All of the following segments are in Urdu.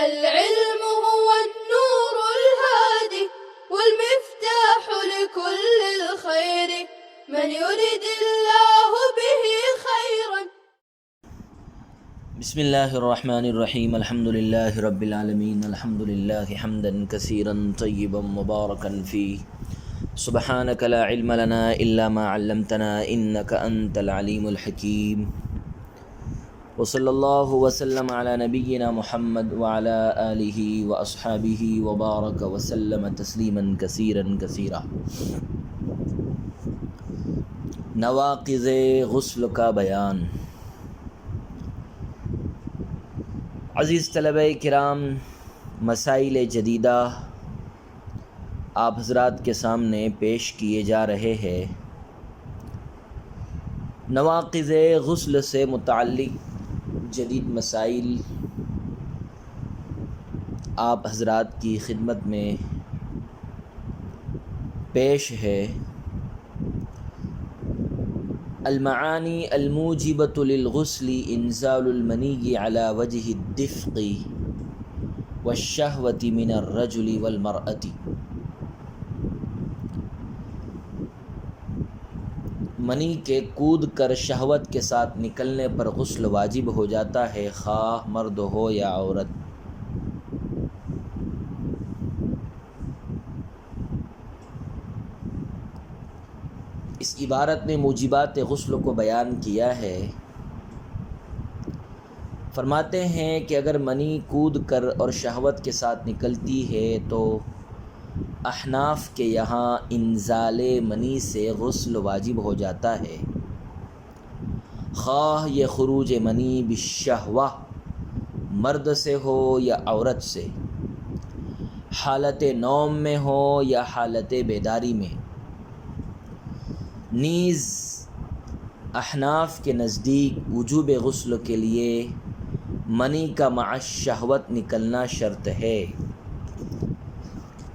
العلم هو النور الهادي والمفتاح لكل الخير من يرد الله به خيرا. بسم اللہ الرحمن الرحیم الحمد للہ رب العالمین الحمد للہ حمدا کثیرا طیبا مبارکا فیہ سبحانک لا علم لنا الا ما علمتنا انک انت العلیم الحکیم وصلی اللہ وسلم علی نبینا محمد وعلی آلہ واصحابہ وبارک وسلم تسلیما کثیرا کثیرا۔ نواقض غسل کا بیان۔ عزیز طلبہ کرام، مسائل جدیدہ آپ حضرات کے سامنے پیش کیے جا رہے ہیں۔ نواقض غسل سے متعلق جدید مسائل آپ حضرات کی خدمت میں پیش ہے۔ المعانی الموجبۃ للغسل انزال المنی علی وجہ الدفق والشہوۃ من الرجل والمرأۃ۔ منی کے کود کر شہوت کے ساتھ نکلنے پر غسل واجب ہو جاتا ہے، خواہ مرد ہو یا عورت۔ اس عبارت میں موجبات غسل کو بیان کیا ہے۔ فرماتے ہیں کہ اگر منی کود کر اور شہوت کے ساتھ نکلتی ہے تو احناف کے یہاں انزال منی سے غسل واجب ہو جاتا ہے، خواہ یہ خروج منی بالشہوہ مرد سے ہو یا عورت سے، حالت نوم میں ہو یا حالت بیداری میں۔ نیز احناف کے نزدیک وجوب غسل کے لیے منی کا مع الشہوت نکلنا شرط ہے،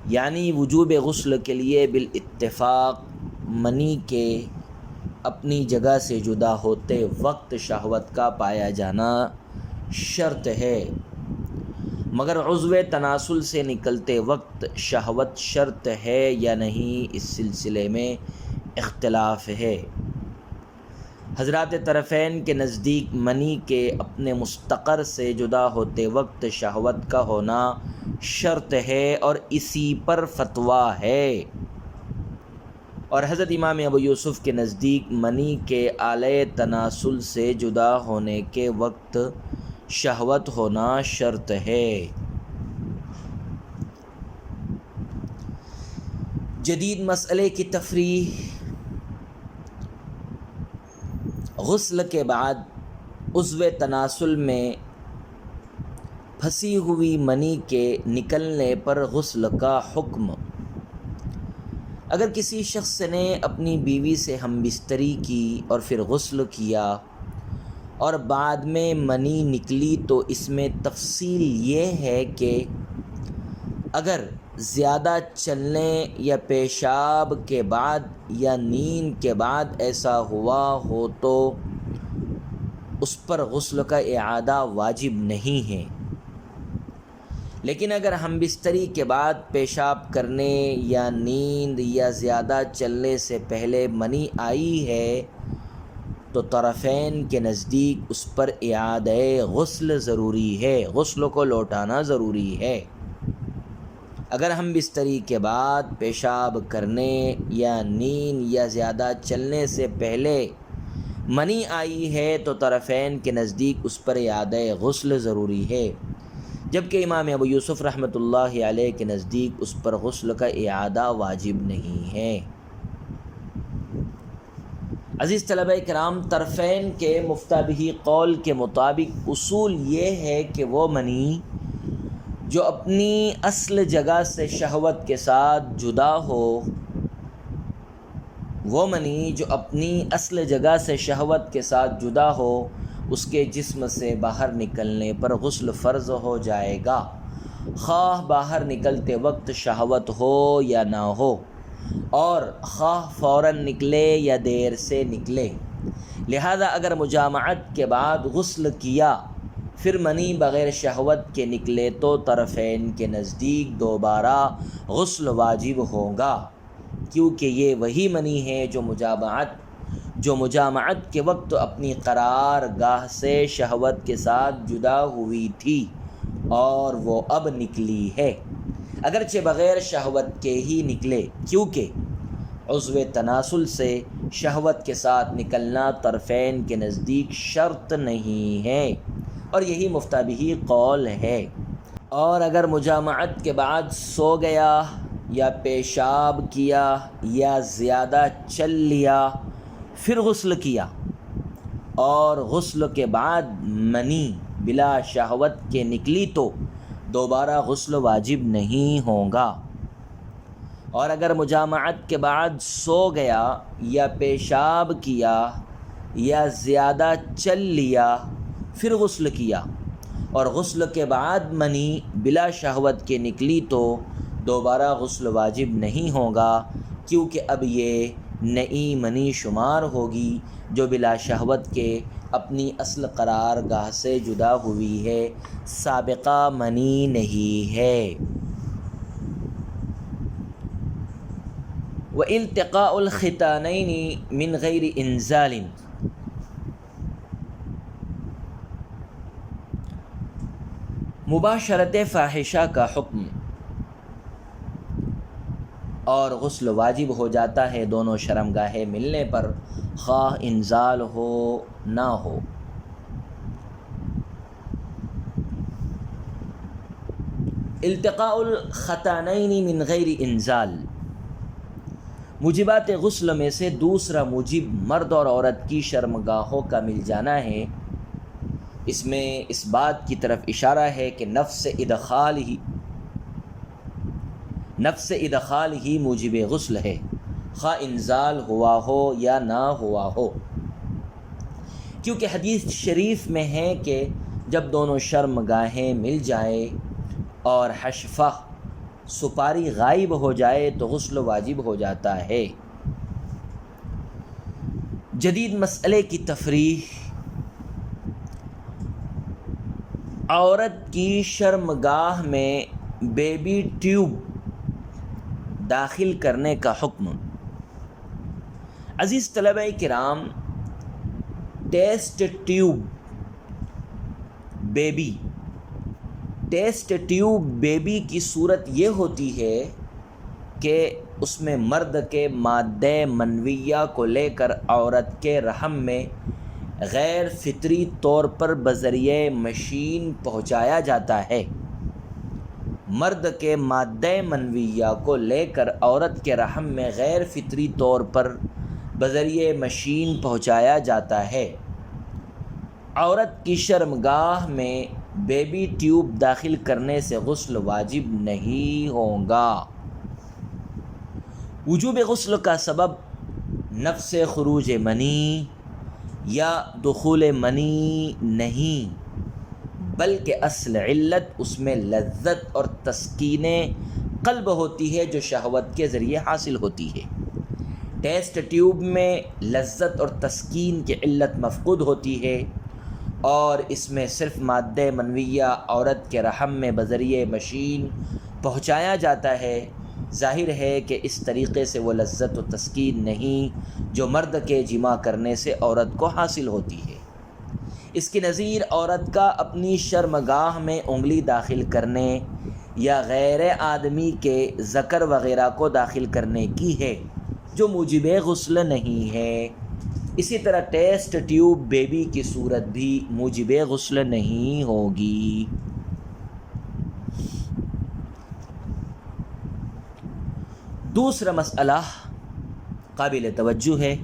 یعنی وجوب غسل کے لیے بالاتفاق منی کے اپنی جگہ سے جدا ہوتے وقت شہوت کا پایا جانا شرط ہے، مگر عضو تناسل سے نکلتے وقت شہوت شرط ہے یا نہیں، اس سلسلے میں اختلاف ہے۔ حضرات طرفین کے نزدیک منی کے اپنے مستقر سے جدا ہوتے وقت شہوت کا ہونا شرط ہے اور اسی پر فتویٰ ہے، اور حضرت امام ابو یوسف کے نزدیک منی کے آلۂ تناسل سے جدا ہونے کے وقت شہوت ہونا شرط ہے۔ جدید مسئلے کی تفریح۔ غسل کے بعد عضو تناسل میں پھنسی ہوئی منی کے نکلنے پر غسل کا حکم۔ اگر کسی شخص نے اپنی بیوی سے ہم بستری کی اور پھر غسل کیا اور بعد میں منی نکلی تو اس میں تفصیل یہ ہے کہ اگر زیادہ چلنے یا پیشاب کے بعد یا نیند کے بعد ایسا ہوا ہو تو اس پر غسل کا اعادہ واجب نہیں ہے، لیکن اگر ہم بستری کے بعد پیشاب کرنے یا نیند یا زیادہ چلنے سے پہلے منی آئی ہے تو طرفین کے نزدیک اس پر اعادہ غسل ضروری ہے، غسل کو لوٹانا ضروری ہے۔ اگر ہم بستری کے بعد پیشاب کرنے یا نیند یا زیادہ چلنے سے پہلے منی آئی ہے تو طرفین کے نزدیک اس پر اعادہ غسل ضروری ہے، جبکہ امام ابو یوسف رحمۃ اللہ علیہ کے نزدیک اس پر غسل کا اعادہ واجب نہیں ہے۔ عزیز طلبہ کرام، طرفین کے مفتابہی قول کے مطابق اصول یہ ہے کہ وہ منی جو اپنی اصل جگہ سے شہوت کے ساتھ جدا ہو، وہ منی جو اپنی اصل جگہ سے شہوت کے ساتھ جدا ہو اس کے جسم سے باہر نکلنے پر غسل فرض ہو جائے گا، خواہ باہر نکلتے وقت شہوت ہو یا نہ ہو، اور خواہ فوراً نکلے یا دیر سے نکلے۔ لہذا اگر مجامعت کے بعد غسل کیا پھر منی بغیر شہوت کے نکلے تو طرفین کے نزدیک دوبارہ غسل واجب ہوگا، کیونکہ یہ وہی منی ہے جو مجامعت کے وقت اپنی قرار گاہ سے شہوت کے ساتھ جدا ہوئی تھی اور وہ اب نکلی ہے، اگرچہ بغیر شہوت کے ہی نکلے، کیونکہ عضو تناسل سے شہوت کے ساتھ نکلنا طرفین کے نزدیک شرط نہیں ہے، اور یہی مفتابہی قول ہے۔ اور اگر مجامعت کے بعد سو گیا یا پیشاب کیا یا زیادہ چل لیا پھر غسل کیا اور غسل کے بعد منی بلا شہوت کے نکلی تو دوبارہ غسل واجب نہیں ہوگا، اور اگر مجامعت کے بعد سو گیا یا پیشاب کیا یا زیادہ چل لیا پھر غسل کیا اور غسل کے بعد منی بلا شہوت کے نکلی تو دوبارہ غسل واجب نہیں ہوگا، کیونکہ اب یہ نئی منی شمار ہوگی جو بلا شہوت کے اپنی اصل قرار گاہ سے جدا ہوئی ہے، سابقہ منی نہیں ہے۔ وَالْتِقَاءُ الْخِتَانَيْنِ مِنْ غَيْرِ إِنزَالٍ، مباشرت فاحشہ کا حکم، اور غسل واجب ہو جاتا ہے دونوں شرمگاہیں ملنے پر، خواہ انزال ہو نہ ہو۔ التقاء الختانین من غیر انزال، موجبات غسل میں سے دوسرا موجب مرد اور عورت کی شرمگاہوں کا مل جانا ہے۔ اس میں اس بات کی طرف اشارہ ہے کہ نفس ادخال ہی موجب غسل ہے، خواہ انزال ہوا ہو یا نہ ہوا ہو، کیونکہ حدیث شریف میں ہے کہ جب دونوں شرمگاہیں مل جائیں اور حشفہ سپاری غائب ہو جائے تو غسل واجب ہو جاتا ہے۔ جدید مسئلے کی تفریح، عورت کی شرمگاہ میں بیبی ٹیوب داخل کرنے کا حکم۔ عزیز طلبہ کرام، ٹیسٹ ٹیوب بیبی کی صورت یہ ہوتی ہے کہ اس میں مرد کے مادہ منویہ کو لے کر عورت کے رحم میں غیر فطری طور پر بذریعہ مشین پہنچایا جاتا ہے۔ مرد کے مادہ منویہ کو لے کر عورت کے رحم میں غیر فطری طور پر بذریعہ مشین پہنچایا جاتا ہے۔ عورت کی شرمگاہ میں بیبی ٹیوب داخل کرنے سے غسل واجب نہیں ہوگا۔ وجوب غسل کا سبب نفس خروج منی یا دخول منی نہیں، بلکہ اصل علت اس میں لذت اور تسکین قلب ہوتی ہے جو شہوت کے ذریعے حاصل ہوتی ہے۔ ٹیسٹ ٹیوب میں لذت اور تسکین کی علت مفقود ہوتی ہے، اور اس میں صرف مادہ منویہ عورت کے رحم میں بذریعہ مشین پہنچایا جاتا ہے۔ ظاہر ہے کہ اس طریقے سے وہ لذت و تسکین نہیں جو مرد کے جمع کرنے سے عورت کو حاصل ہوتی ہے۔ اس کی نظیر عورت کا اپنی شرمگاہ میں انگلی داخل کرنے یا غیر آدمی کے ذکر وغیرہ کو داخل کرنے کی ہے، جو موجب غسل نہیں ہے۔ اسی طرح ٹیسٹ ٹیوب بیبی کی صورت بھی موجب غسل نہیں ہوگی۔ دوسرا مسئلہ قابل توجہ ہے،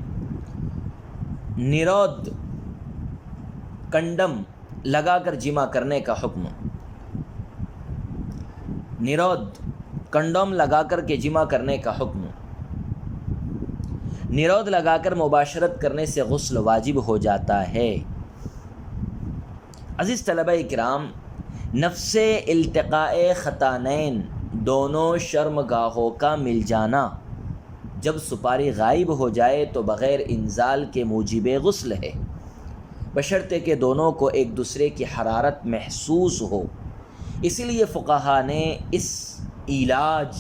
نیرود کنڈم لگا کر جمع کرنے کا حکم۔ نیرود کنڈوم لگا کر کے جمع کرنے کا حکم۔ نیرود لگا کر مباشرت کرنے سے غسل واجب ہو جاتا ہے۔ عزیز طلبہ کرام، نفس التقاء ختانین دونوں شرمگاہوں کا مل جانا جب سپاری غائب ہو جائے تو بغیر انزال کے موجب غسل ہے، بشرطے کہ دونوں کو ایک دوسرے کی حرارت محسوس ہو۔ اسی لیے فقہا نے اس علاج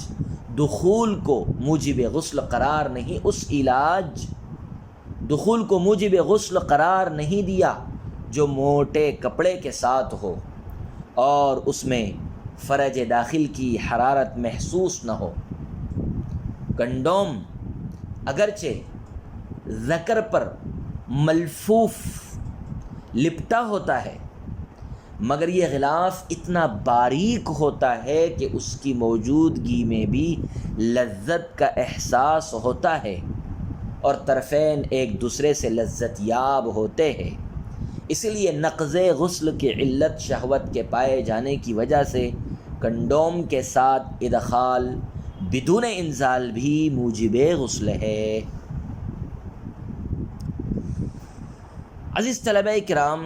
دخول کو موجب غسل قرار نہیں، اس علاج دخول کو موجب غسل قرار نہیں دیا جو موٹے کپڑے کے ساتھ ہو اور اس میں فرج داخل کی حرارت محسوس نہ ہو۔ کنڈوم اگرچہ ذکر پر ملفوف لپٹا ہوتا ہے مگر یہ غلاف اتنا باریک ہوتا ہے کہ اس کی موجودگی میں بھی لذت کا احساس ہوتا ہے اور طرفین ایک دوسرے سے لذت یاب ہوتے ہیں۔ اس لیے نقض غسل کی علت شہوت کے پائے جانے کی وجہ سے کنڈوم کے ساتھ ادخال بدون انزال بھی موجب غسل ہے۔ عزیز طلبہ کرام،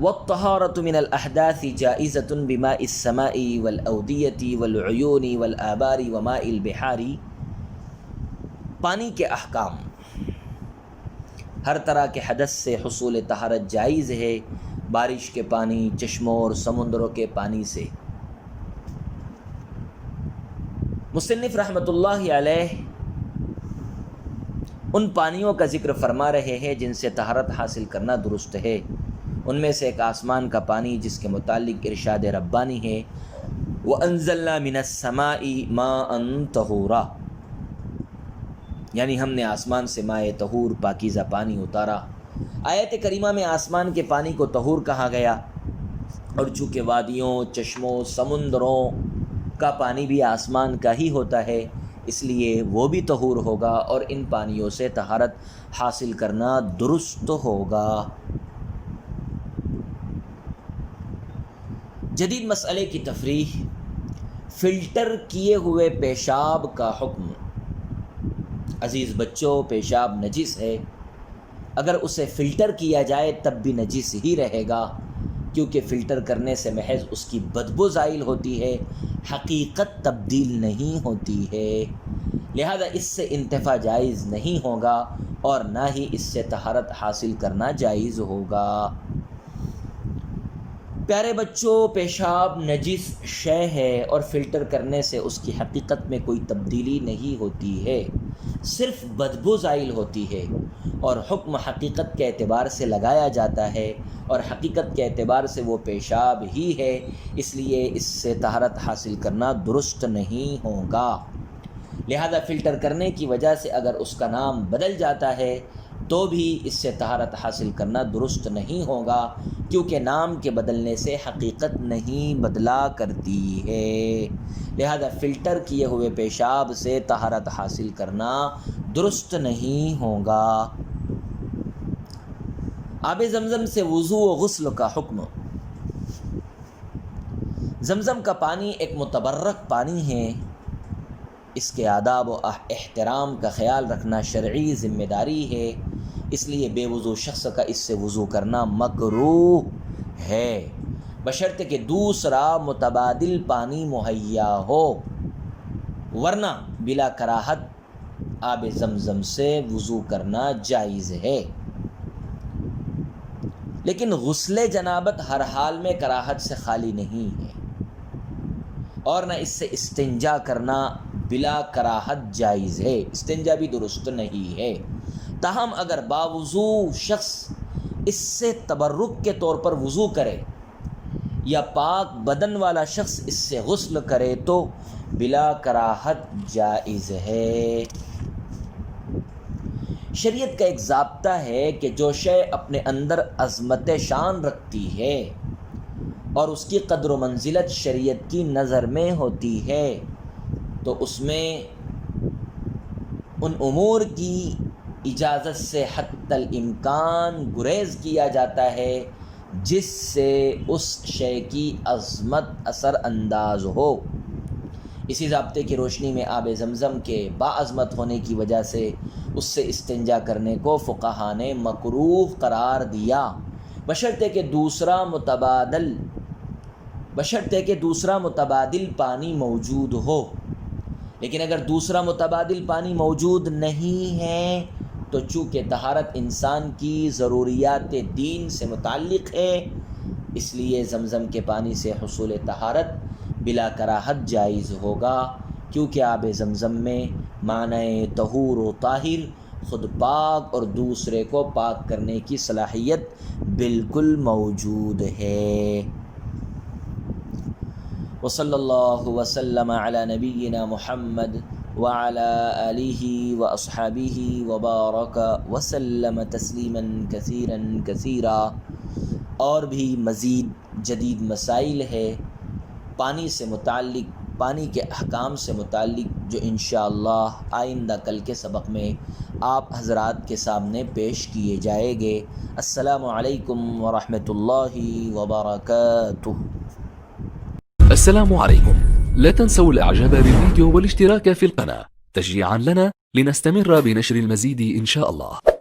والطہارة من الاحداث جائزة بماء السماء والأودية والعيون والآبار وماء البحار۔ پانی کے احکام، ہر طرح کے حدث سے حصول طہارت جائز ہے، بارش کے پانی، چشموں اور سمندروں کے پانی سے۔ مصنف رحمۃ اللہ علیہ ان پانیوں کا ذکر فرما رہے ہیں جن سے طہارت حاصل کرنا درست ہے۔ ان میں سے ایک آسمان کا پانی جس کے متعلق ارشاد ربانی ہے وَأَنزَلْنَا مِنَ السَّمَاءِ مَاءً طَهُورًا، یعنی ہم نے آسمان سے مائع طہور پاکیزہ پانی اتارا۔ آیت کریمہ میں آسمان کے پانی کو طہور کہا گیا، اور چونکہ وادیوں، چشموں، سمندروں کا پانی بھی آسمان کا ہی ہوتا ہے، اس لیے وہ بھی طہور ہوگا اور ان پانیوں سے طہارت حاصل کرنا درست ہوگا۔ جدید مسئلے کی تفریح، فلٹر کیے ہوئے پیشاب کا حکم۔ عزیز بچوں، پیشاب نجس ہے، اگر اسے فلٹر کیا جائے تب بھی نجس ہی رہے گا، کیونکہ فلٹر کرنے سے محض اس کی بدبو زائل ہوتی ہے، حقیقت تبدیل نہیں ہوتی ہے، لہذا اس سے انتفاع جائز نہیں ہوگا اور نہ ہی اس سے طہارت حاصل کرنا جائز ہوگا۔ پیارے بچوں، پیشاب نجس شے ہے اور فلٹر کرنے سے اس کی حقیقت میں کوئی تبدیلی نہیں ہوتی ہے، صرف بدبو زائل ہوتی ہے، اور حکم حقیقت کے اعتبار سے لگایا جاتا ہے، اور حقیقت کے اعتبار سے وہ پیشاب ہی ہے، اس لیے اس سے طہارت حاصل کرنا درست نہیں ہوگا۔ لہذا فلٹر کرنے کی وجہ سے اگر اس کا نام بدل جاتا ہے تو بھی اس سے طہارت حاصل کرنا درست نہیں ہوگا، کیونکہ نام کے بدلنے سے حقیقت نہیں بدلا کرتی ہے، لہذا فلٹر کیے ہوئے پیشاب سے طہارت حاصل کرنا درست نہیں ہوگا۔ آب زمزم سے وضو و غسل کا حکم۔ زمزم کا پانی ایک متبرک پانی ہے، اس کے آداب و احترام کا خیال رکھنا شرعی ذمہ داری ہے، اس لیے بے وضو شخص کا اس سے وضو کرنا مکروہ ہے، بشرطے کہ دوسرا متبادل پانی مہیا ہو، ورنہ بلا کراہت آب زمزم سے وضو کرنا جائز ہے۔ لیکن غسل جنابت ہر حال میں کراہت سے خالی نہیں ہے، اور نہ اس سے استنجا کرنا بلا کراہت جائز ہے، استنجا بھی درست نہیں ہے۔ تاہم اگر باوضو شخص اس سے تبرک کے طور پر وضو کرے یا پاک بدن والا شخص اس سے غسل کرے تو بلا کراہت جائز ہے۔ شریعت کا ایک ضابطہ ہے کہ جو شے اپنے اندر عظمت شان رکھتی ہے اور اس کی قدر و منزلت شریعت کی نظر میں ہوتی ہے تو اس میں ان امور کی اجازت سے حتی الامکان گریز کیا جاتا ہے جس سے اس شے کی عظمت اثر انداز ہو۔ اسی ضابطے کی روشنی میں آب زمزم کے باعظمت ہونے کی وجہ سے اس سے استنجا کرنے کو فقہا نے مکروہ قرار دیا، بشرطے کہ دوسرا متبادل پانی موجود ہو۔ لیکن اگر دوسرا متبادل پانی موجود نہیں ہے تو چونکہ طہارت انسان کی ضروریات دین سے متعلق ہے، اس لیے زمزم کے پانی سے حصول طہارت بلا کراہت جائز ہوگا، کیونکہ آب زمزم میں معنی طہور و طاہر، خود پاک اور دوسرے کو پاک کرنے کی صلاحیت بالکل موجود ہے۔ وصلی اللہ وسلم علی نبینا محمد وعلی آلہ واصحابہ وبارک وسلم تسلیما کثیرا کثیرا۔ اور بھی مزید جدید مسائل ہے پانی سے متعلق، پانی کے احکام سے متعلق، جو انشاءاللہ آئندہ کل کے سبق میں آپ حضرات کے سامنے پیش کیے جائیں گے۔ السلام علیکم ورحمۃ اللہ وبرکاتہ۔ السلام عليكم. لا تنسوا الاعجاب بالفيديو والاشتراك في القناة تشجيعا لنا لنستمر بنشر المزيد إن شاء الله.